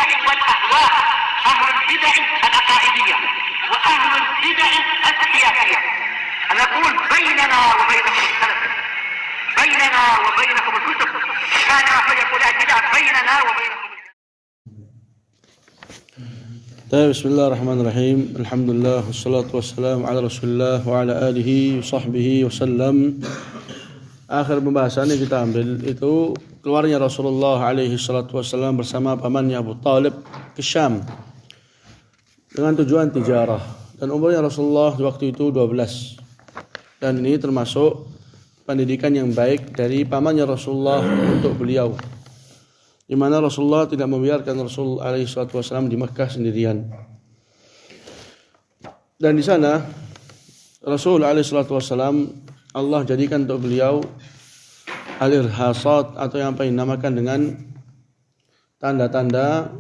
البدع والأهواء، أهل البدع العقائدية وأهل البدع السياسية. نقول بيننا وبينكم السلف، بيننا وبينكم الكتب، كان فيقول البدع بيننا وبينكم. بسم الله الرحمن الرحيم. Alhamdulillah wassalatu wassalamu ala Rasulillah wa ala alihi sahbihi wasallam. Akhir pembahasan yang kita ambil itu keluarnya Rasulullah alaihi salatu wassalam bersama pamannya Abu Talib ke Syam dengan tujuan tijarah, dan umurnya Rasulullah waktu itu 12. Dan ini termasuk pendidikan yang baik dari pamannya Rasulullah untuk beliau, di mana Rasulullah tidak membiarkan Rasul alaihi salatu wasallam di Makkah sendirian. Dan di sana Rasul alaihi salatu wasallam Allah jadikan untuk beliau al-irhasat, atau yang apa dinamakan dengan tanda-tanda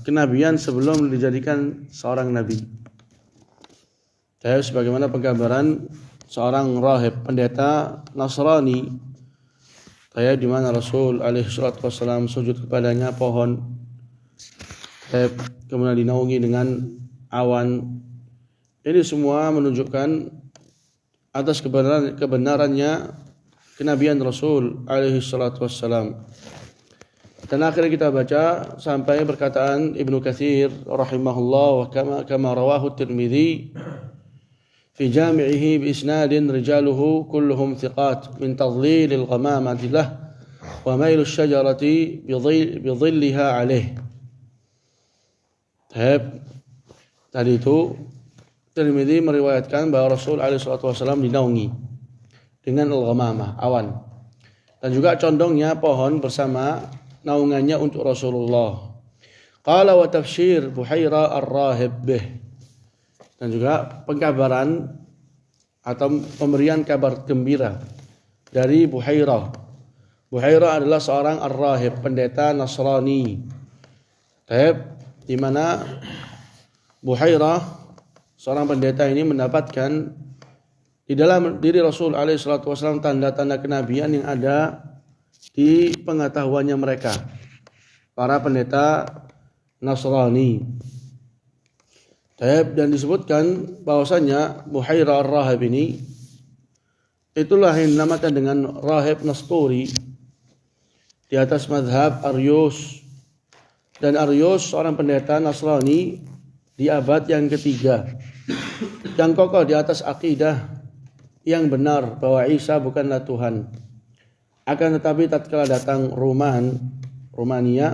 kenabian sebelum dijadikan seorang nabi. Sebagaimana penggambaran seorang rahib, pendeta Nasrani, di mana Rasul alaihi salatu wasallam sujud kepadanya pohon, kemudian dinaungi dengan awan. Ini semua menunjukkan atas kebenarannya kenabian Rasul alaihi salatu wassalam. Dan akhirnya kita baca sampai perkataan Ibnu Katsir rahimahullah, wa kama rawahu Tirmidzi fi jami'ihi bi isnadin rijaluhu kulluhum thiqat min tadlil al-ghamamati lah wa mail asy-syajarati bi dhilliha alaih. Tadi itu Tirmidzi meriwayatkan bahwa Rasul alaihi salatu wasallam dinaungi dengan al-ghamamah, awan, dan juga condongnya pohon bersama naungannya untuk Rasulullah. Qala wa tafsir Buhaira ar-rahib bih, dan juga pengkabaran atau pemberian kabar gembira dari Buhaira. Buhaira adalah seorang ar-rahib, pendeta Nasrani. Di mana Buhaira, seorang pendeta ini, mendapatkan di dalam diri Rasul alaihi salatu wasallam tanda-tanda kenabian yang ada di pengetahuannya mereka, para pendeta Nasrani. Dan disebutkan bahwasanya Buhaira ar-rahib ini itulah yang dinamakan dengan rahib Nasturi di atas mazhab Aryus. Dan Aryus seorang pendeta Nasrani di abad yang ketiga, yang kokoh di atas akidah yang benar bahwa Isa bukanlah Tuhan. Akan tetapi tatkala datang Rumania,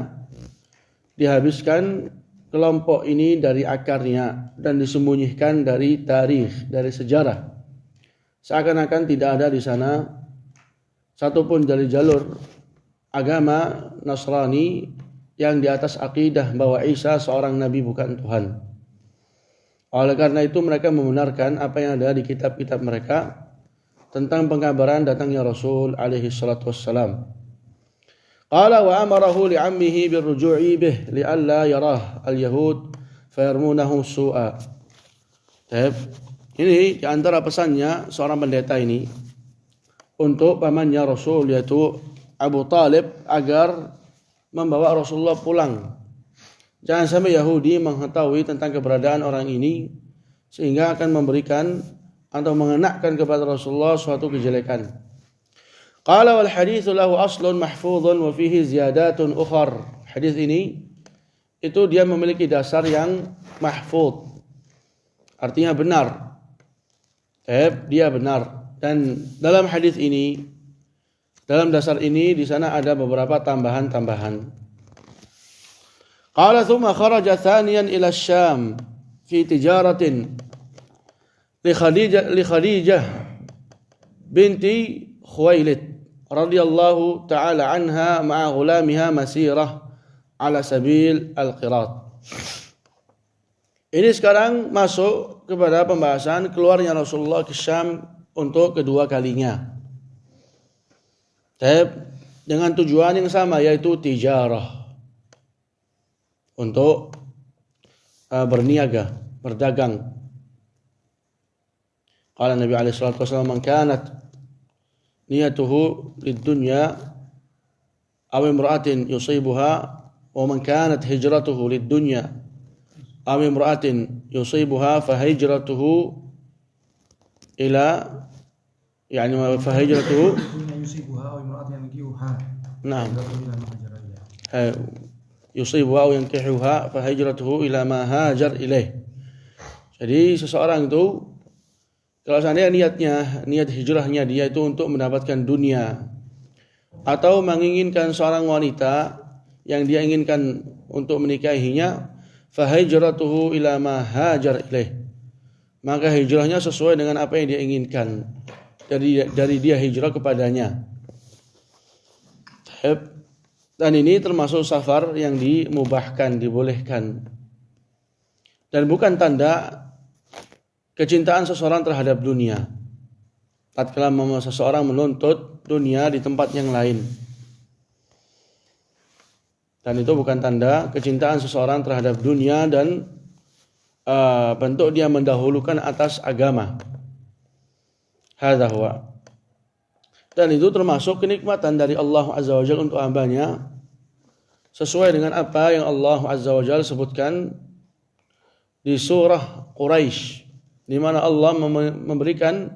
dihabiskan kelompok ini dari akarnya dan disembunyikan dari tarikh, dari sejarah. Seakan-akan tidak ada di sana satupun dari jalur agama Nasrani yang di atas akidah bahwa Isa seorang nabi bukan Tuhan. Oleh karena itu mereka membenarkan apa yang ada di kitab-kitab mereka tentang pengkabaran datangnya Rasul alaihi salatu wassalam. Qala wa amarahu li'ammihi birruju'i bih li'alla yarah al-yahud fayarmunahu su'a. Ini di antara pesannya seorang pendeta ini untuk pamannya Rasul, yaitu Abu Talib, agar membawa Rasulullah pulang. Jangan sampai Yahudi mengetahui tentang keberadaan orang ini sehingga akan memberikan atau mengenakan kepada Rasulullah suatu kejelekan. Qala wal haditsu lahu aslun mahfuzun wa fihi ziyadatun ukhar. Hadis ini itu dia memiliki dasar yang mahfuz, artinya benar. Dia benar. Dan dalam hadis ini, dalam dasar ini, di sana ada beberapa tambahan-tambahan. Qala thumma kharaja thaniyan ila Syam fi tijaratin li Khadijah binti Khuwailid radhiyallahu ta'ala anha ma'a ghulamiha masirah ala sabil al-qirat. Ini sekarang masuk kepada pembahasan keluarnya Rasulullah ke Syam untuk kedua kalinya. Dengan tujuan yang sama, yaitu tijarah, untuk berniaga, berdagang. Qala Nabi alaihi salatu wasallam, man kanat niyatuhu lid-dunya aw imra'atin yusibuha wa man kanat hijratuhu lid-dunya aw imra'atin yusibuha fa hijratuhu ila yani fa hijratuhu yusibuha aw imra'atin yankihuha. Naam. Yusibuha aw yankihuha fa hijratuhu ila ma hajar ilaih. Jadi seseorang itu kalau seandainya niat hijrahnya dia itu untuk mendapatkan dunia atau menginginkan seorang wanita yang dia inginkan untuk menikahinya, fa hijratuhu ila ma hajar ilaih. Maka hijrahnya sesuai dengan apa yang dia inginkan dari dia hijrah kepadanya. Dan ini termasuk safar yang dimubahkan, dibolehkan. Dan bukan tanda kecintaan seseorang terhadap dunia. Tatkala seseorang menuntut dunia di tempat yang lain. Dan itu bukan tanda kecintaan seseorang terhadap dunia dan bentuk dia mendahulukan atas agama. Hadza huwa. Dan itu termasuk kenikmatan dari Allah Azza wa Jalla untuk hambanya sesuai dengan apa yang Allah Azza wa Jalla sebutkan di surah Quraisy, di mana Allah memberikan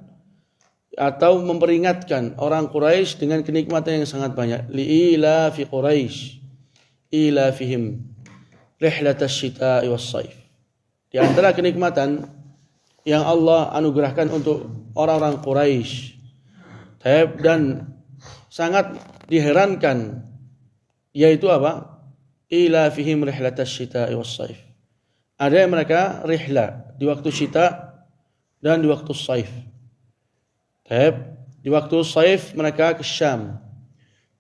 atau memperingatkan orang Quraisy dengan kenikmatan yang sangat banyak. Li'ila fi Quraisy ila fihim rihlatasy syita'i was-shaif. Di antara kenikmatan yang Allah anugerahkan untuk orang-orang Quraisy dan sangat diherankan yaitu apa? Ila fihim rihlatasy syita'i was-shaif. Ada yang mereka rihla di waktu syita dan di waktu saif. Di waktu saif mereka ke Syam.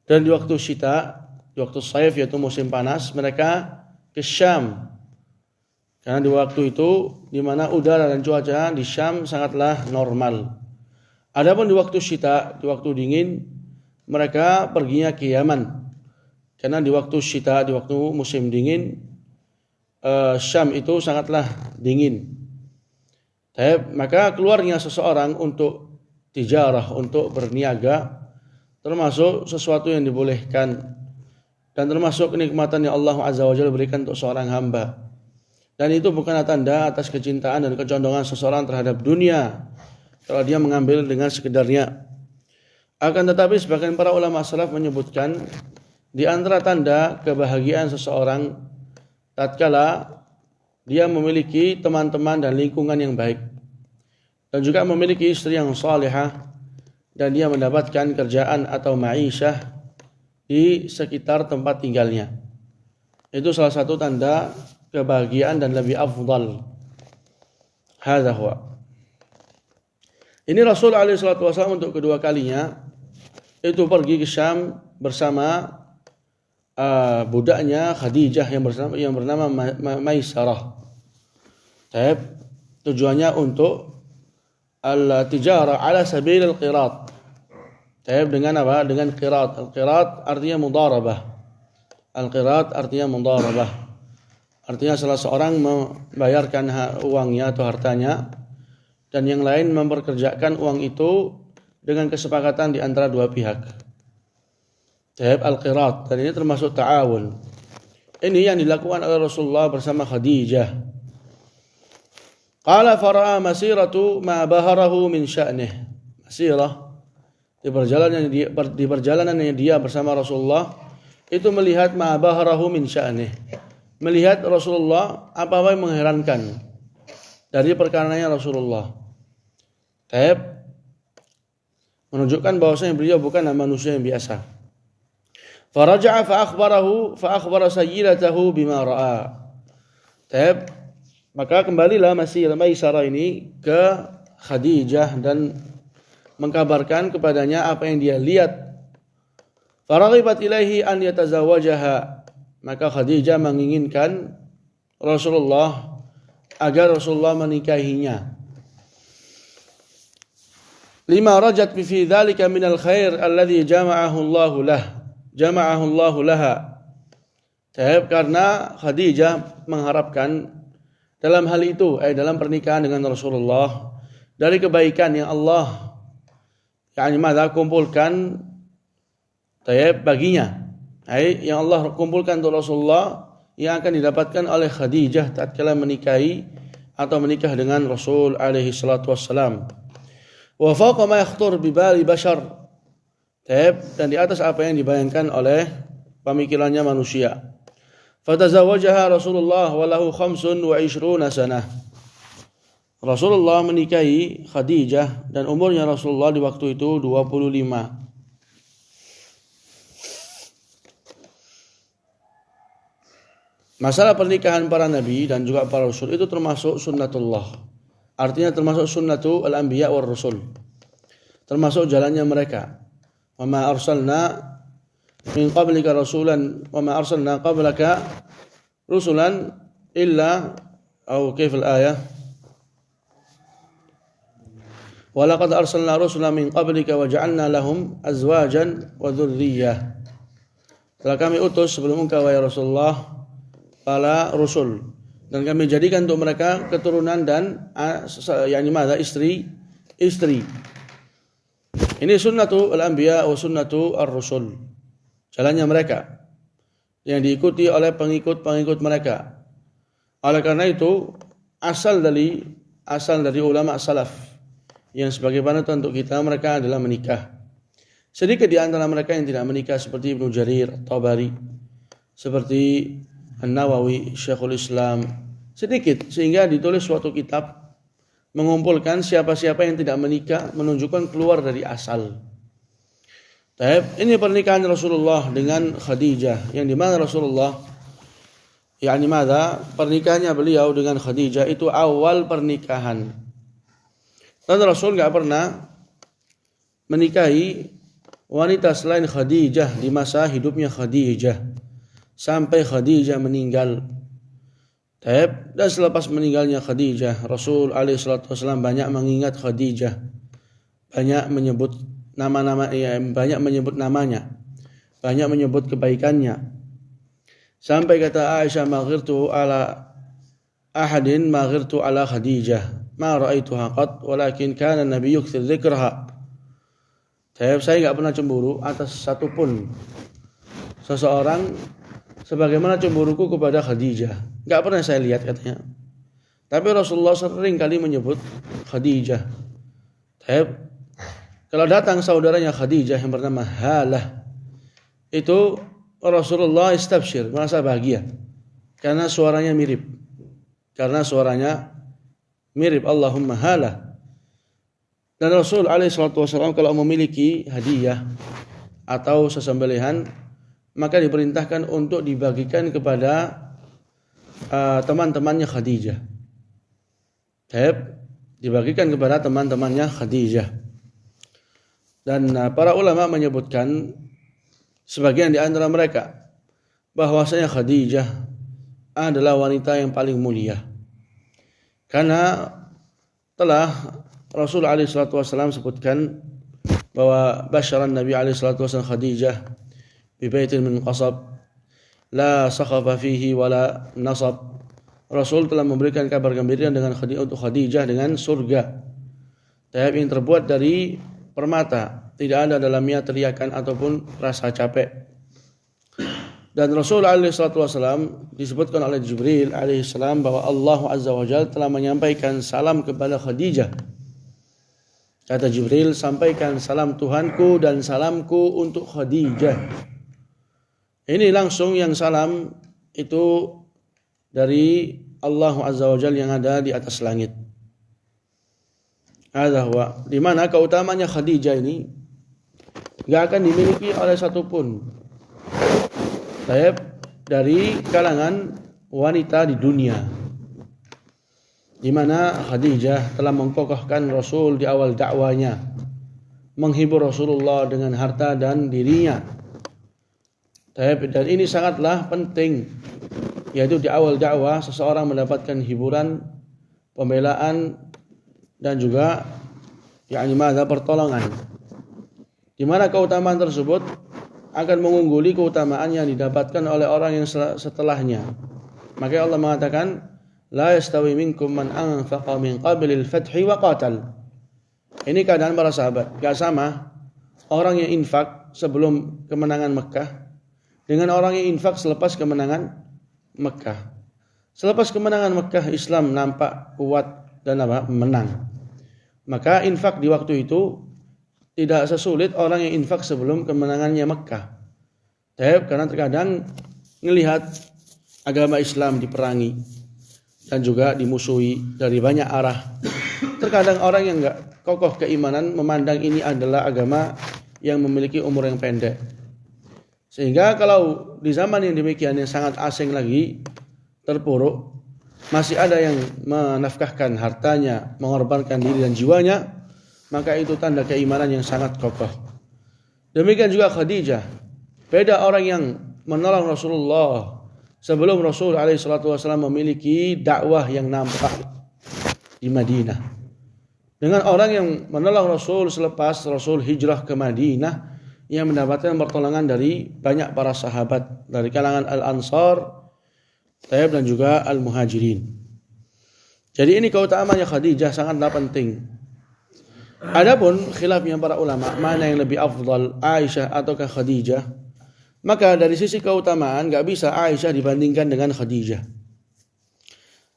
Dan di waktu syita, di waktu saif yaitu musim panas, mereka ke Syam. Karena di waktu itu di mana udara dan cuaca di Syam sangatlah normal. Adapun di waktu syita, di waktu dingin, mereka perginya ke Yaman. Karena di waktu syita, di waktu musim dingin, Syam itu sangatlah dingin. Maka keluarnya seseorang untuk tijarah, untuk berniaga, termasuk sesuatu yang dibolehkan dan termasuk kenikmatan yang Allah Azza wa Jalla berikan untuk seorang hamba. Dan itu bukanlah tanda atas kecintaan dan kecondongan seseorang terhadap dunia kalau dia mengambil dengan sekedarnya. Akan tetapi sebagian para ulama salaf menyebutkan di antara tanda kebahagiaan seseorang tatkala dia memiliki teman-teman dan lingkungan yang baik dan juga memiliki istri yang salihah dan dia mendapatkan kerjaan atau ma'isyah di sekitar tempat tinggalnya. Itu salah satu tanda kebahagiaan dan lebih afdal. Hadza huwa. Ini Rasul alaihi salatu wasallam untuk kedua kalinya itu pergi ke Syam bersama budaknya Khadijah yang bernama Maisarah. Tujuannya untuk al-tijarah ala sabil al-qirat. Dengan apa? Dengan qirat. Al-qirat artinya mudarabah. Al-qirat artinya mudarabah. Artinya salah seorang membayarkan uangnya atau hartanya dan yang lain memperkerjakan uang itu dengan kesepakatan di antara dua pihak. Al-qirat, dan ini termasuk ta'awun. Ini yang dilakukan oleh Rasulullah bersama Khadijah. Qala fara'a masiratu ma baharahu min sya'nih. Masirah di perjalanannya dia bersama Rasulullah itu melihat ma baharahu min sya'nih. Melihat Rasulullah apa-apa yang mengherankan dari perkaranya Rasulullah. Menunjukkan bahwasanya beliau bukanlah manusia yang biasa. Faraja'a fa akhbara sayyidatahu bima ra'a. Maka kembalilah Maisarah ini ke Khadijah dan mengkabarkan kepadanya apa yang dia lihat. Faraghibat ilaihi an yatazawajaha. Maka Khadijah menginginkan Rasulullah agar Rasulullah menikahinya. Lima rajat fi dzalika minal khair alladhi jama'ahu Allah laha. Karena Khadijah mengharapkan dalam hal itu, dalam pernikahan dengan Rasulullah, dari kebaikan yang Allah kumpulkan baginya. Yang Allah kumpulkan untuk Rasulullah yang akan didapatkan oleh Khadijah tatkala menikahi atau menikah dengan Rasul alaihi salatu wassalam. Wa fawqa ma yakhtur bi bali bashar. Dan di atas apa yang dibayangkan oleh pemikirannya manusia. Fatazawajaha Rasulullah wa lahu 25 sanah. Rasulullah menikahi Khadijah dan umurnya Rasulullah di waktu itu 25. Masalah pernikahan para nabi dan juga para rasul itu termasuk sunnatullah. Artinya termasuk sunnatul anbiya war rasul. Termasuk jalannya mereka. Wa ma arsalna min qablika rasulan wa ma arsalna qablaka rusulan illa atau kayf al-ayah? Wa laqad arsalna rusulan min qablika wa ja'alna lahum azwajan wa dhurriyyah. Telah kami utus sebelum engkau wahai Rasulullah para rasul dan kami jadikan untuk mereka keturunan dan istri. Ini sunnatul anbiya wa sunnatul ar-rusul. Jalannya mereka yang diikuti oleh pengikut-pengikut mereka. Oleh karena itu asal dari ulama salaf yang sebagai panutan untuk kita mereka adalah menikah. Sedikit di antara mereka yang tidak menikah seperti Ibnu Jarir, Tabari, seperti An-Nawawi, Syekhul Islam, sedikit sehingga ditulis suatu kitab mengumpulkan siapa-siapa yang tidak menikah menunjukkan keluar dari asal. Ini pernikahan Rasulullah dengan Khadijah yang dimana Rasulullah pernikahannya beliau dengan Khadijah itu awal pernikahan. Dan Rasul enggak pernah menikahi wanita selain Khadijah di masa hidupnya Khadijah. Sampai Khadijah meninggal. Dan selepas meninggalnya Khadijah, Rasul alaihi salatu wasallam banyak mengingat Khadijah. Banyak menyebut banyak menyebut namanya. Banyak menyebut kebaikannya. Sampai kata Aisyah, "Maghirtu ala ahadin maghirtu ala Khadijah. Ma ra'aituha qat, walakin kana an-nabiy yukthir dzikraha." Saya enggak pernah cemburu atas satupun seseorang sebagaimana cemburuku kepada Khadijah. Enggak pernah saya lihat katanya. Tapi Rasulullah sering kali menyebut Khadijah. Kalau datang saudaranya Khadijah yang bernama Halah, itu Rasulullah istabshir, merasa bahagia. Karena suaranya mirip. Allahumma Halah. Dan Rasul alaihi salatu wasallam kalau memiliki hadiah atau sesembelihan maka diperintahkan untuk dibagikan kepada teman-temannya Khadijah. Dibagikan kepada teman-temannya Khadijah. Dan para ulama menyebutkan sebagian di antara mereka bahwasanya Khadijah adalah wanita yang paling mulia. Karena telah Rasul alaihi salatu wasallam sebutkan bahwa basyaran Nabi alaihi salatu wasallam Khadijah bibaitin min qasab la sakhafa fihi wala nasab. Rasul telah memberikan kabar gembira dengan untuk Khadijah dengan surga yang terbuat dari permata, tidak ada dalamnya teriakan ataupun rasa capek. Dan Rasul alaihi salatu wasallam disebutkan oleh Jibril alaihi salam bahwa Allah azza wa jalla telah menyampaikan salam kepada Khadijah. Kata Jibril, sampaikan salam Tuhanku dan salamku untuk Khadijah. Ini langsung yang salam itu dari Allah Azza wa Jalla yang ada di atas langit. Di mana keutamanya Khadijah ini enggak akan dimiliki oleh satupun dari kalangan wanita di dunia. Di mana Khadijah telah mengkokohkan Rasul di awal dakwanya, menghibur Rasulullah dengan harta dan dirinya. Dan ini sangatlah penting, yaitu di awal dakwah seseorang mendapatkan hiburan, pembelaan dan juga pertolongan. Di mana keutamaan tersebut akan mengungguli keutamaan yang didapatkan oleh orang yang setelahnya. Maka Allah mengatakan, la yastawi minkum man anfaqa min qablil fathi wa qatal. Ini keadaan para sahabat, enggak sama orang yang infak sebelum kemenangan Mekah dengan orang yang infak selepas kemenangan Mekah. Selepas kemenangan Mekah, Islam nampak kuat dan menang. Maka infak di waktu itu tidak sesulit orang yang infak sebelum kemenangannya Mekah. Karena terkadang melihat agama Islam diperangi dan juga dimusuhi dari banyak arah. Terkadang orang yang enggak kokoh keimanan memandang ini adalah agama yang memiliki umur yang pendek. Sehingga kalau di zaman yang demikian yang sangat asing lagi, terpuruk, masih ada yang menafkahkan hartanya, mengorbankan diri dan jiwanya, maka itu tanda keimanan yang sangat kokoh. Demikian juga Khadijah. Beda orang yang menolong Rasulullah sebelum Rasul SAW memiliki dakwah yang nampak di Madinah, dengan orang yang menolong Rasul selepas Rasul hijrah ke Madinah, yang mendapatkan pertolongan dari banyak para sahabat dari kalangan Al-Ansar dan juga Al-Muhajirin. Jadi ini keutamaannya Khadijah sangatlah penting. Adapun khilafnya para ulama mana yang lebih afdal, Aisyah ataukah Khadijah, maka dari sisi keutamaan enggak bisa Aisyah dibandingkan dengan Khadijah.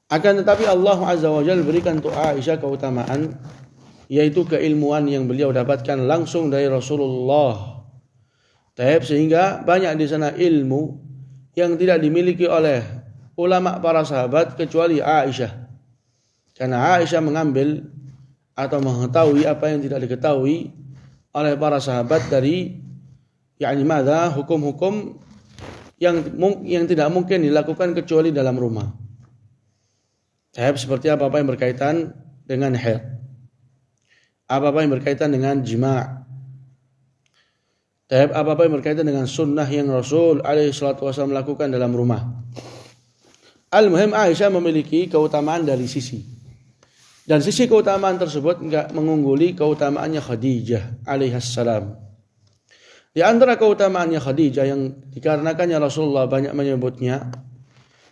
Akan tetapi Allah Azza wa Jalla berikan untuk Aisyah keutamaan, yaitu keilmuan yang beliau dapatkan langsung dari Rasulullah. Sehingga banyak di sana ilmu yang tidak dimiliki oleh ulama para sahabat kecuali Aisyah. Karena Aisyah mengambil atau mengetahui apa yang tidak diketahui oleh para sahabat dari hukum-hukum yang tidak mungkin dilakukan kecuali dalam rumah. Seperti apa yang berkaitan dengan haid, apa yang berkaitan dengan jima', apa yang berkaitan dengan sunnah yang Rasul SAW lakukan dalam rumah. Al-muhim Aisyah memiliki keutamaan dari sisi. Dan sisi keutamaan tersebut enggak mengungguli keutamaannya Khadijah alaihissalam. Di antara keutamaannya Khadijah yang dikarenakannya Rasulullah banyak menyebutnya,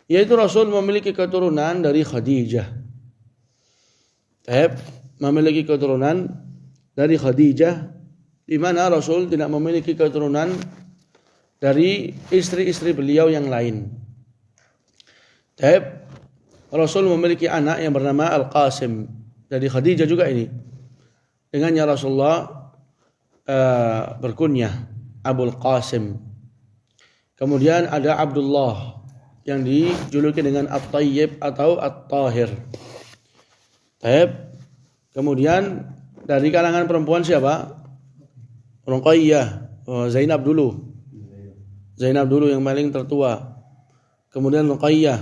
yaitu Rasul memiliki keturunan dari Khadijah. Memiliki keturunan dari Khadijah, di mana Rasul tidak memiliki keturunan dari istri-istri beliau yang lain. Rasul memiliki anak yang bernama Al-Qasim dari Khadijah juga ini. Dengannya Rasulullah berkunyah Abul Qasim. Kemudian ada Abdullah yang dijuluki dengan At-Tayyib atau At-Tahir. Kemudian dari kalangan perempuan siapa? Ruqayyah, Zainab dulu yang paling tertua. Kemudian Ruqayyah,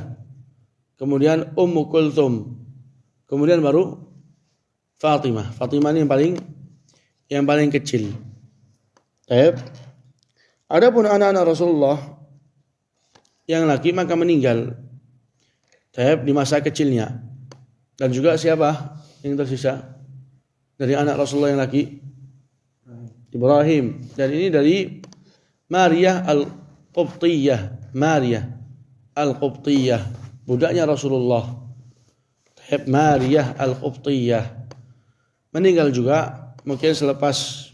kemudian Ummu Kulthum, kemudian baru Fatimah. Fatimah ini yang paling kecil. Adapun anak-anak Rasulullah yang laki maka meninggal di masa kecilnya. Dan juga siapa yang tersisa dari anak Rasulullah yang laki? Ibrahim. Dan ini dari Maryah Al-Qubtiyah. Maryah Al-Qubtiyah, budaknya Rasulullah. Maryah Al-Qubtiyah meninggal juga mungkin selepas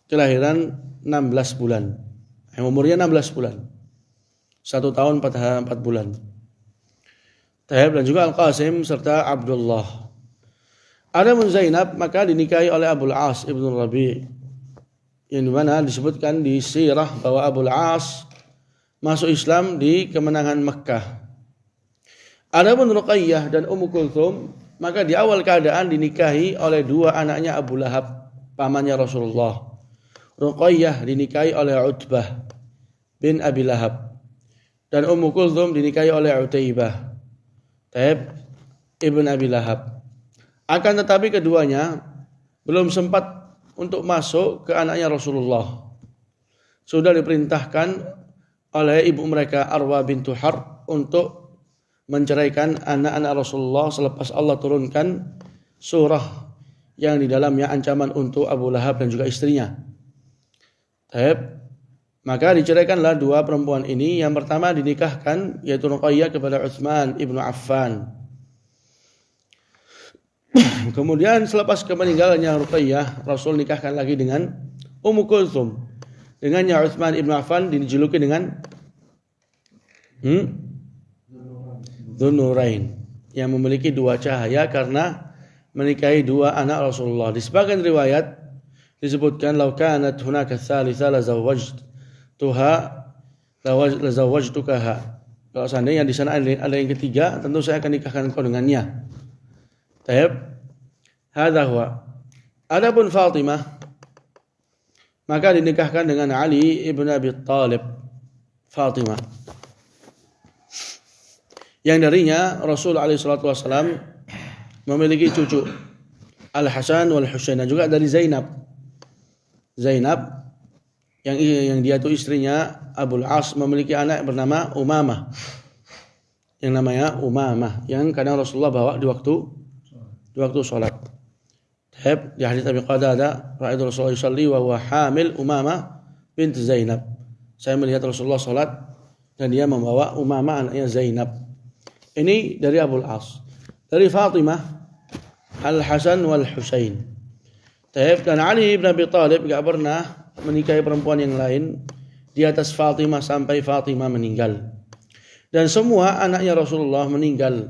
kelahiran 16 bulan. Umurnya 16 bulan. 1 tahun 4 bulan. Dan juga Al-Qasim serta Abdullah. Adapun Zainab maka dinikahi oleh Abul As ibn Rabi', yang dimana disebutkan di sirah bahwa Abul As masuk Islam di kemenangan Mekah. Adapun Ruqayyah dan Ummu Kulthum maka di awal keadaan dinikahi oleh dua anaknya Abu Lahab, pamannya Rasulullah. Ruqayyah dinikahi oleh Utbah bin Abi Lahab, dan Ummu Kulthum dinikahi oleh Utaibah ibn Abi Lahab. Akan tetapi keduanya belum sempat untuk masuk ke anaknya Rasulullah. Sudah diperintahkan oleh ibu mereka Arwa bintu Harb untuk menceraikan anak-anak Rasulullah selepas Allah turunkan surah yang di dalamnya ancaman untuk Abu Lahab dan juga istrinya. Maka diceraikanlah dua perempuan ini. Yang pertama dinikahkan yaitu Ruqayyah kepada Utsman ibnu Affan. Kemudian selepas kemeninggalannya Ruqayyah, Rasul nikahkan lagi dengan Ummu Kulthum. Dengannya Utsman ibn Affan dijuluki dengan Dzun-Nurain, yang memiliki dua cahaya karena menikahi dua anak Rasulullah. Di sebagian riwayat disebutkan law kanat hunaka tsalitsa lazawwajtukaha. Kalau seandainya di sana ada yang ketiga, tentu saya akan nikahkan engkau dengannya. Taib. Hadza huwa. Adapun Fatimah maka dinikahkan dengan Ali ibn Abi Thalib. Fatimah yang darinya Rasul alaihi salatu wasallam memiliki cucu Al-Hasan wal Husain, dan juga dari Zainab yang dia itu istrinya Abul As memiliki anak bernama Umamah, yang namanya Umamah, yang kadang Rasulullah bawa di waktu sholat. Di hadits Abi Qatadah, ra'aitu Rasulullah yusalli wa huwa hamil Umamah bint Zainab. Saya melihat Rasulullah sholat dan dia membawa Umamah anaknya Zainab. Ini dari Abul As. Dari Fatimah Al-Hasan wal Husain. Dan Ali bin Abi Thalib enggak pernah menikahi perempuan yang lain di atas Fatimah sampai Fatimah meninggal. Dan semua anaknya Rasulullah meninggal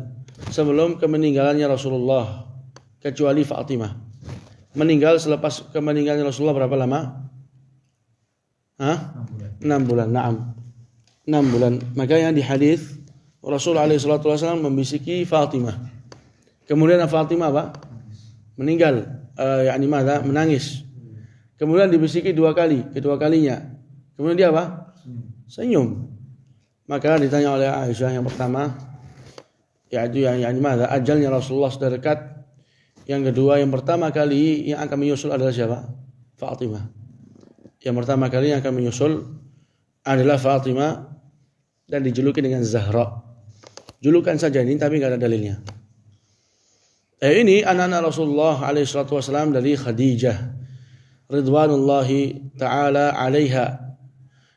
sebelum kemeninggalannya Rasulullah, kecuali Fatimah. Meninggal selepas kemeninggalan Rasulullah berapa lama? 6 bulan. Naam. 6 bulan. Makanya di hadis Rasulullah alaihi salatu wasallam membisiki Fatimah. Kemudian Fatimah apa? Meninggal. Menangis. Kemudian dibisiki 2 kali, kedua kalinya. Kemudian dia apa? Senyum. Maka ditanya oleh Aisyah yang pertama, ajalnya Rasulullah sudah dekat. Yang kedua, yang pertama kali yang akan menyusul adalah siapa? Fatimah. Yang pertama kali yang akan menyusul adalah Fatimah dan dijuluki dengan Zahra. Julukan saja ini, tapi enggak ada dalilnya. Ini anak-anak Rasulullah alaihi salatu wasallam dari Khadijah ridwanullahi taala alaiha,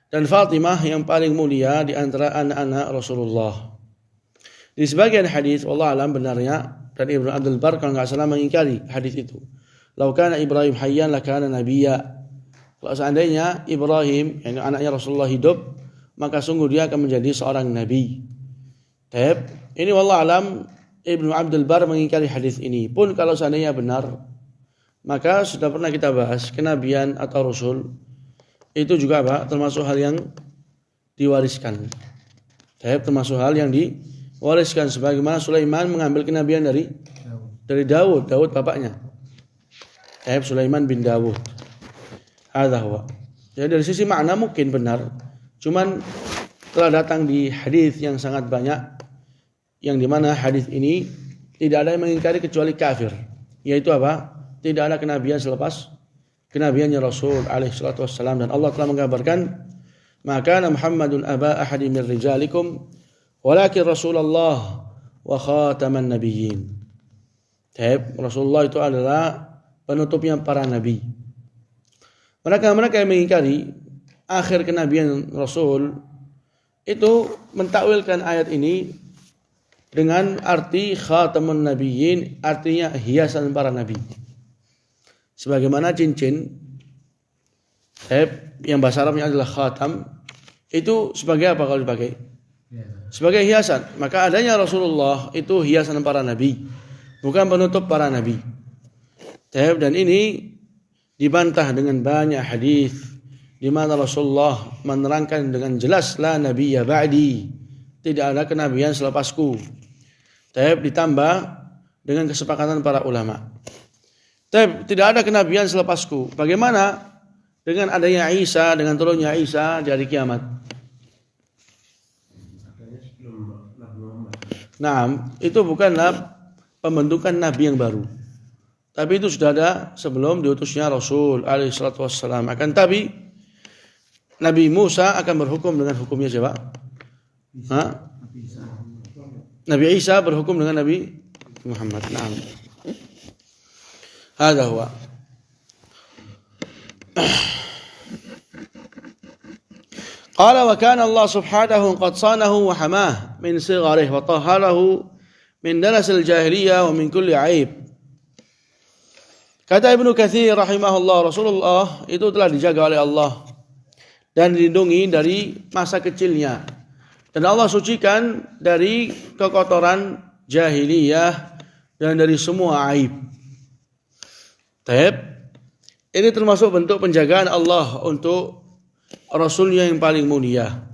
dan Fatimah yang paling mulia di antara anak-anak Rasulullah. Di sebagian hadis wallahu alam benarnya, dan Ibnu Abdul Bar kalau enggak salah mengingkari hadis itu. Lau kana Ibrahim hayyan lakana nabiyya. Kalau seandainya Ibrahim yang anaknya Rasulullah hidup, maka sungguh dia akan menjadi seorang nabi. Ini wallahu alam Ibnu Abdul Bar mengingkari hadis ini. Pun kalau seandainya benar, maka sudah pernah kita bahas kenabian atau rasul itu juga apa? Termasuk hal yang diwariskan. Termasuk hal yang diwariskan, sebagaimana Sulaiman mengambil kenabian dari Daud bapaknya. Sulaiman bin Daud. Hadza huwa. Jadi dari sisi makna mungkin benar, cuman telah datang di hadis yang sangat banyak, yang dimana hadis ini tidak ada yang mengingkari kecuali kafir, yaitu apa? Tidak ada kenabian selepas kenabiannya Rasul alaihi salatu wassalam. Dan Allah telah mengabarkan, maka Muhammadun aba ahadin min rijalikum walakin Rasulullah wa khataman nabiyyin. Rasulullah itu adalah penutupnya para nabi. Mereka yang mengingkari akhir kenabian Rasul itu mentakwilkan ayat ini dengan arti khatamun nabiyyin, artinya hiasan para nabi. Sebagaimana cincin yang bahasa Arabnya adalah khatam, itu sebagai apa kalau dipakai? Sebagai hiasan. Maka adanya Rasulullah itu hiasan para nabi, bukan penutup para nabi. Dan ini dibantah dengan banyak hadis di mana Rasulullah menerangkan dengan jelas, la nabiyya ba'di, tidak ada kenabian selepasku. Ditambah dengan kesepakatan para ulama. Tidak ada kenabian selepasku. Bagaimana dengan adanya Isa, dengan turunnya Isa di hari kiamat? Nah, itu bukanlah pembentukan nabi yang baru. Tapi itu sudah ada sebelum diutusnya Rasul alaihi salatu wassalam. Akan tapi Nabi Musa akan berhukum dengan hukumnya siapa? Nabi Isa berhukum dengan Nabi Muhammad. Naam. Hadza huwa. Qala wa kana Allah subhanahu qad sanahu wa hamah min sigharihi wa tahharahu min danasil jahiliyah wa min kulli aib. Kata Ibnu Katsir rahimahullah, Rasulullah itu telah dijaga oleh Allah dan dilindungi dari masa kecilnya. Dan Allah sucikan dari kekotoran jahiliyah dan dari semua aib. Ini termasuk bentuk penjagaan Allah untuk Rasulnya yang paling mulia.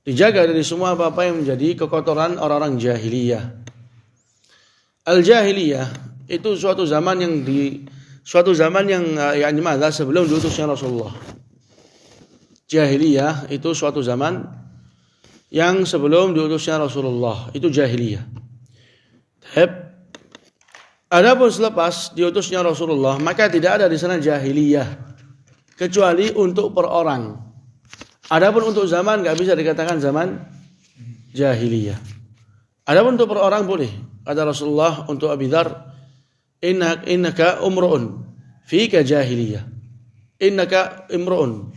Dijaga dari semua apa-apa yang menjadi kekotoran orang-orang jahiliyah. Al-jahiliyah itu suatu zaman yang sebelum diutusnya Rasulullah. Jahiliyah itu suatu zaman yang sebelum diutusnya Rasulullah, itu jahiliyah. Adapun selepas diutusnya Rasulullah, maka tidak ada di sana jahiliyah kecuali untuk per orang. Adapun untuk zaman enggak bisa dikatakan zaman jahiliyah. Adapun untuk per orang boleh. Kata Rasulullah untuk Abi Dzar, innaka umru'un fika jahiliyah. Innaka imru'un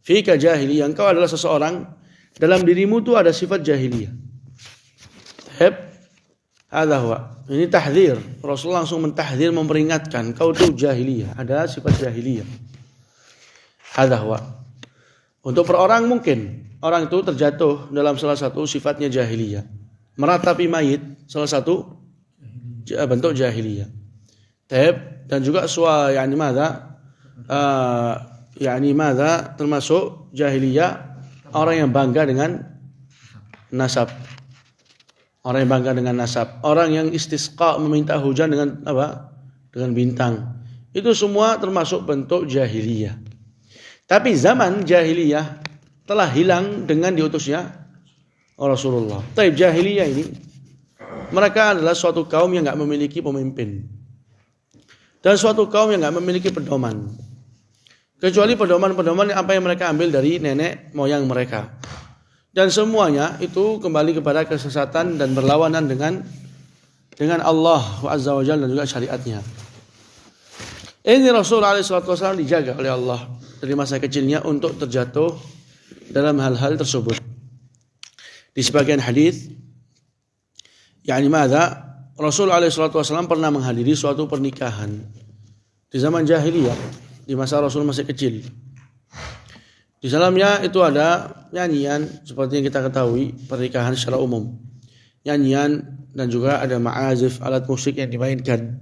fika jahiliyah. Engkau adalah seseorang, dalam dirimu itu ada sifat jahiliyah. Hadza huwa. Ini tahdzir. Rasulullah langsung mentahdzir, memperingatkan, kau itu jahiliyah, ada sifat jahiliyah. Hadza huwa. Untuk per orang mungkin orang itu terjatuh dalam salah satu sifatnya jahiliyah. Meratapi mayit salah satu bentuk jahiliyah. Dan juga termasuk jahiliyah orang yang bangga dengan nasab. Orang yang bangga dengan nasab, orang yang istisqa, meminta hujan dengan apa? Dengan bintang. Itu semua termasuk bentuk jahiliyah. Tapi zaman jahiliyah telah hilang dengan diutusnya Rasulullah. Tapi jahiliyah ini, mereka adalah suatu kaum yang enggak memiliki pemimpin. Dan suatu kaum yang enggak memiliki pedoman. Kecuali pedoman-pedoman apa yang mereka ambil dari nenek moyang mereka. Dan semuanya itu kembali kepada kesesatan dan berlawanan dengan Allah Azza wa Jalla dan juga syariatnya. Ini Rasul SAW dijaga oleh Allah dari masa kecilnya untuk terjatuh dalam hal-hal tersebut. Di sebagian hadis, Rasul SAW pernah menghadiri suatu pernikahan di zaman jahiliyah, di masa Rasul masih kecil. Di dalamnya itu ada nyanyian seperti yang kita ketahui pernikahan secara umum. Nyanyian dan juga ada ma'azif, alat musik yang dimainkan.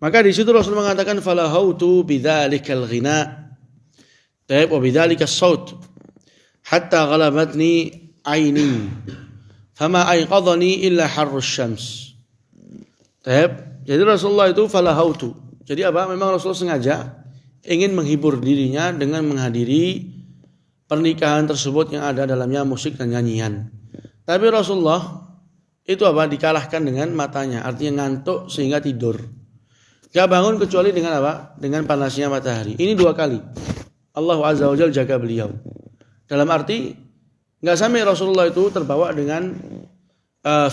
Maka di situ Rasul mengatakan falahautu bidzalikal ghina wa bidzalikal saut hatta ghalabatni aini fama aiqadhani illa harrus syams. Jadi Rasulullah itu falahautu. Jadi apa? Memang Rasul sengaja ingin menghibur dirinya dengan menghadiri pernikahan tersebut yang ada dalamnya musik dan nyanyian. Tapi Rasulullah itu apa? Dikalahkan dengan matanya, artinya ngantuk sehingga tidur. Gak bangun kecuali dengan apa? Dengan panasnya matahari. Ini 2 kali. Allah Azza wa Jalla jaga beliau. Dalam arti gak sampai Rasulullah itu terbawa dengan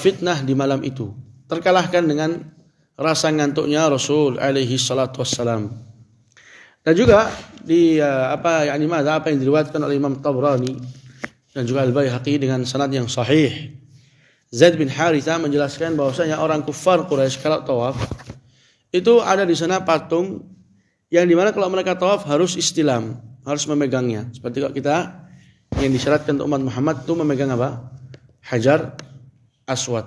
fitnah di malam itu. Terkalahkan dengan rasa ngantuknya Rasul alaihi salatu wassalam. Dan juga di apa yang diriwayatkan oleh Imam Tabrani dan juga Al-Baihaqi dengan sanad yang sahih. Zaid bin Harithah menjelaskan bahwasanya orang kufar Quraisy kalau tawaf itu ada di sana patung yang dimana kalau mereka tawaf harus istilam, harus memegangnya. Seperti kalau kita yang disyaratkan untuk umat Muhammad itu memegang apa? Hajar Aswad.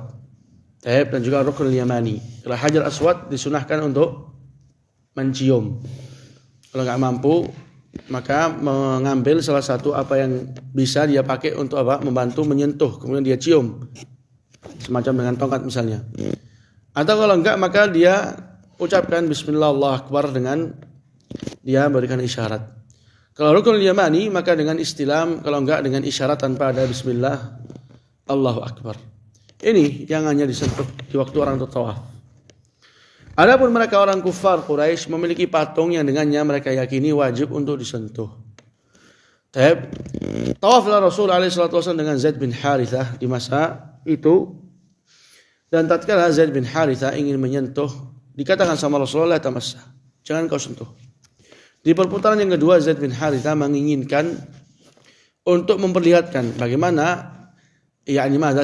Dan juga Ruknul Yamani. Kalau Hajar Aswad disunahkan untuk mencium. Kalau nggak mampu, maka mengambil salah satu apa yang bisa dia pakai untuk apa? Membantu menyentuh, kemudian dia cium. Semacam dengan tongkat misalnya. Atau kalau enggak, maka dia ucapkan Bismillah Allahu Akbar dengan dia berikan isyarat. Kalau Ruknul Yamani, maka dengan istilam, kalau enggak dengan isyarat tanpa ada Bismillah Allahu Akbar. Ini yang hanya disentuh di waktu orang tawaf. Adapun mereka orang kufar Quraisy memiliki patung yang dengannya mereka yakini wajib untuk disentuh. Tawaflah Rasul SAW dengan Zaid bin Harithah di masa itu. Dan tatkala Zaid bin Harithah ingin menyentuh, dikatakan sama Rasulullah, tamassa, jangan kau sentuh. Di perputaran yang kedua Zaid bin Harithah menginginkan untuk memperlihatkan bagaimana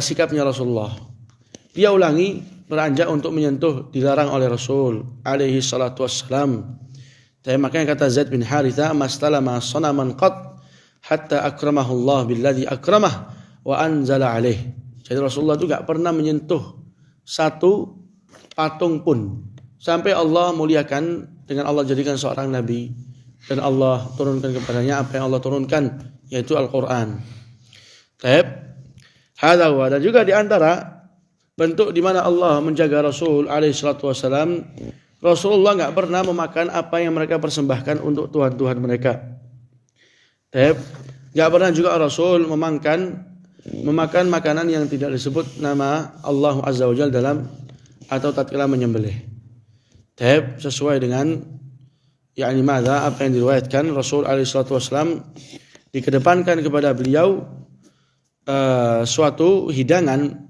sikapnya Rasulullah. Dia ulangi, beranjak untuk menyentuh, dilarang oleh Rasul alaihi salatu wassalam. Tapi makanya kata Zaid bin Harithah, mastalama sanaman qat hatta akramahu Allah billadzi akramah wa anzala alaih. Jadi Rasulullah itu enggak pernah menyentuh satu patung pun sampai Allah muliakan dengan Allah jadikan seorang nabi dan Allah turunkan kepadanya apa yang Allah turunkan, yaitu Al-Qur'an. Baik. Hadza wa, dan juga di antara bentuk di mana Allah menjaga Rasul alaihi salatu wasalam, Rasulullah enggak pernah memakan apa yang mereka persembahkan untuk tuhan-tuhan mereka. Baik. Enggak pernah juga Rasul memakan makanan yang tidak disebut nama Allah Azza wa Jalla dalam atau tatkala menyembelih. Baik, sesuai dengan apa yang diriwayatkan Rasul alaihi salatu wasalam dikedepankan kepada beliau suatu hidangan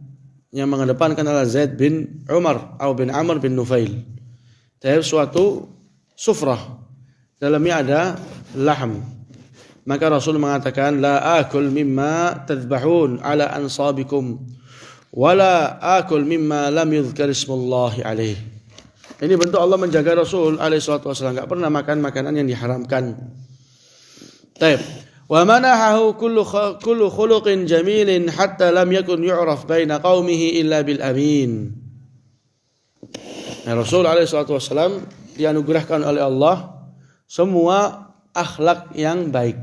yang mengedepankan adalah Zaid bin Umar atau bin Amr bin Nufail. Baik, suatu sufrah dalamnya ada laham. Maka Rasul mengatakan, la akul mimma tadhbahun ala ansabikum wala akul mimma lam yudhkar ismullahi alaih. Ini bentuk Allah menjaga Rasul alaihi salatu wasallam, enggak pernah makan makanan yang diharamkan. Taib. Wa manahahu kullu khuluqin jamilin hatta lam yakun yu'raf baina qaumihi illa bil amin. Rasul alaihi salatu wasallam dianugerahkan oleh Allah semua akhlak yang baik.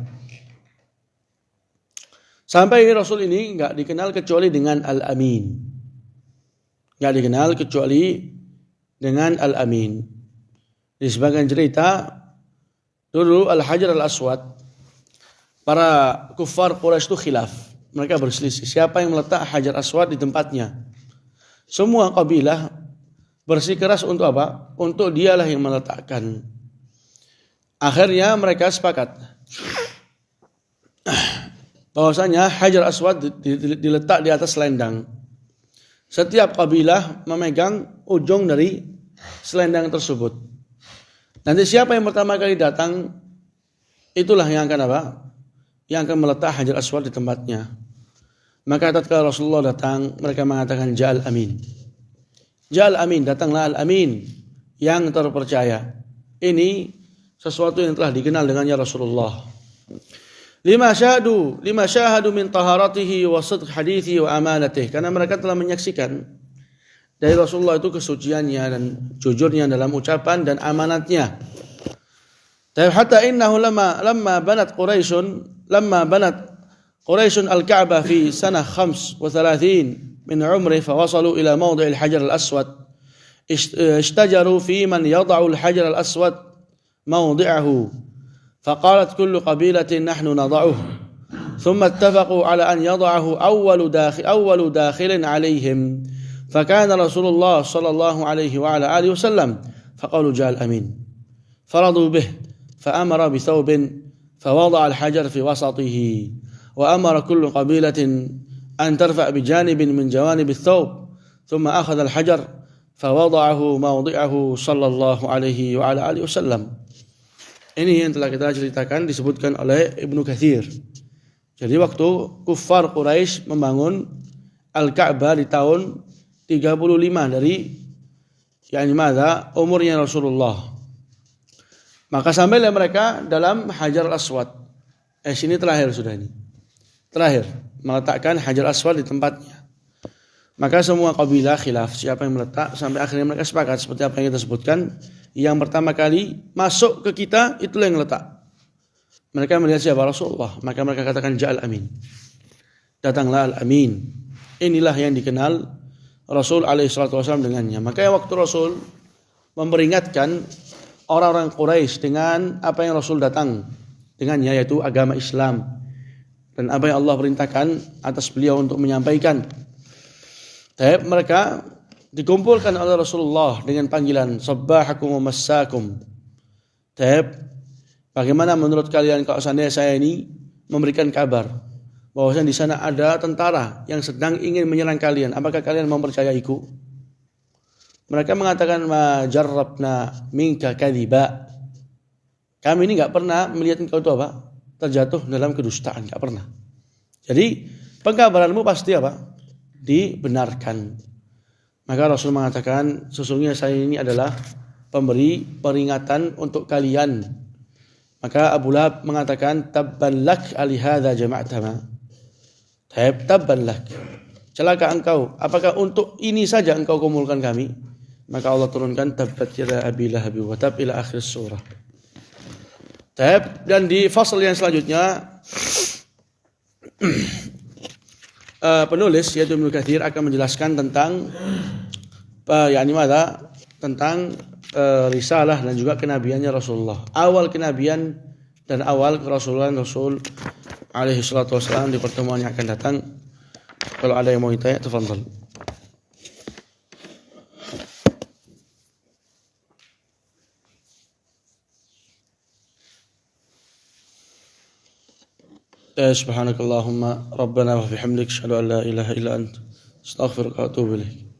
Sampai Rasul ini enggak dikenal kecuali dengan Al-Amin. Enggak dikenal kecuali dengan Al-Amin. Di sebagian cerita, dulu Al-Hajar Al-Aswad, para kufar Quraisy itu khilaf. Mereka berselisih siapa yang meletak Hajar Aswad di tempatnya. Semua kabilah bersikeras untuk apa? Untuk dialah yang meletakkan. Akhirnya mereka sepakat bahwasanya Hajar Aswad diletak di atas selendang. Setiap kabilah memegang ujung dari selendang tersebut. Nanti siapa yang pertama kali datang, itulah yang akan apa? Yang akan meletak Hajar Aswad di tempatnya. Maka tatkala Rasulullah datang, mereka mengatakan Ja'al Amin. Ja'al Amin, datanglah Al-Amin yang terpercaya. Ini sesuatu yang telah dikenal dengannya Rasulullah. Lima syahadu min taharatihi wa sidq hadithi wa amanatihi. Karena mereka telah menyaksikan dari Rasulullah itu kesuciannya dan jujurnya dalam ucapan dan amanatnya. Hatta innahu lamma banat Quraisyun al-Ka'bah fi sanah 35 min umri fawasalu ila mawdi' al-Hajar al-Aswad ishtajaru fi man yada'u al-Hajar al-Aswad mawdi'ahu فقالت كل قبيلة نحن نضعه ثم اتفقوا على أن يضعه أول داخل عليهم فكان رسول الله صلى الله عليه وعلى آله وسلم فقالوا جاء الأمين فرضوا به فأمر بثوب فوضع الحجر في وسطه وأمر كل قبيلة أن ترفع بجانب من جوانب الثوب ثم أخذ الحجر فوضعه موضعه صلى الله عليه وعلى آله وسلم. Ini yang telah kita ceritakan disebutkan oleh Ibnu Katsir. Jadi waktu kufar Quraisy membangun Al-Ka'bah di tahun 35 dari umurnya Rasulullah. Maka sampailah mereka dalam Hajar Al-Aswad. Sini terakhir sudah ini. Terakhir meletakkan Hajar Al-Aswad di tempatnya. Maka semua kabilah khilaf siapa yang meletak sampai akhirnya mereka sepakat seperti apa yang kita sebutkan. Yang pertama kali masuk ke kita itulah yang letak. Mereka melihat siapa? Rasulullah. Maka mereka katakan Ja'al Amin. Datanglah Al-Amin. Inilah yang dikenal Rasul alaihi salatu wasallam dengannya. Maka waktu Rasul memperingatkan orang-orang Quraisy dengan apa yang Rasul datang dengannya, yaitu agama Islam dan apa yang Allah perintahkan atas beliau untuk menyampaikan. Tapi mereka dikumpulkan oleh Rasulullah dengan panggilan sabbahakum wa massakum. Bagaimana menurut kalian kalau seandainya saya ini memberikan kabar bahwasanya di sana ada tentara yang sedang ingin menyerang kalian, apakah kalian mempercayaiku? Mereka mengatakan ma jarrabna minka kadhiba. Kami ini enggak pernah melihat engkau itu apa? Terjatuh dalam kedustaan, enggak pernah. Jadi pengkabaranmu pasti apa? Dibenarkan. Maka Rasul mengatakan, sesungguhnya saya ini adalah pemberi peringatan untuk kalian Maka Abu Lahab mengatakan, tabban lak alihadza jama'tana. Tabban lak. Celaka engkau, apakah untuk ini saja engkau kumpulkan kami? Maka Allah turunkan tabbat yada abi lahab wa tab ila akhir surah. Dan di fasal yang selanjutnya penulis yaitu Ibnu Katsir akan menjelaskan tentang tentang risalah dan juga kenabiannya Rasulullah. Awal kenabian dan awal kerasulan Rasul alaihi salatu wasallam di pertemuan yang akan datang. Kalau ada yang mau ditanya, tafadhal. Subhanakallahumma rabbana wa bihamdik asyhadu an la ilaha illa anta astaghfiruka wa atubu ilaik.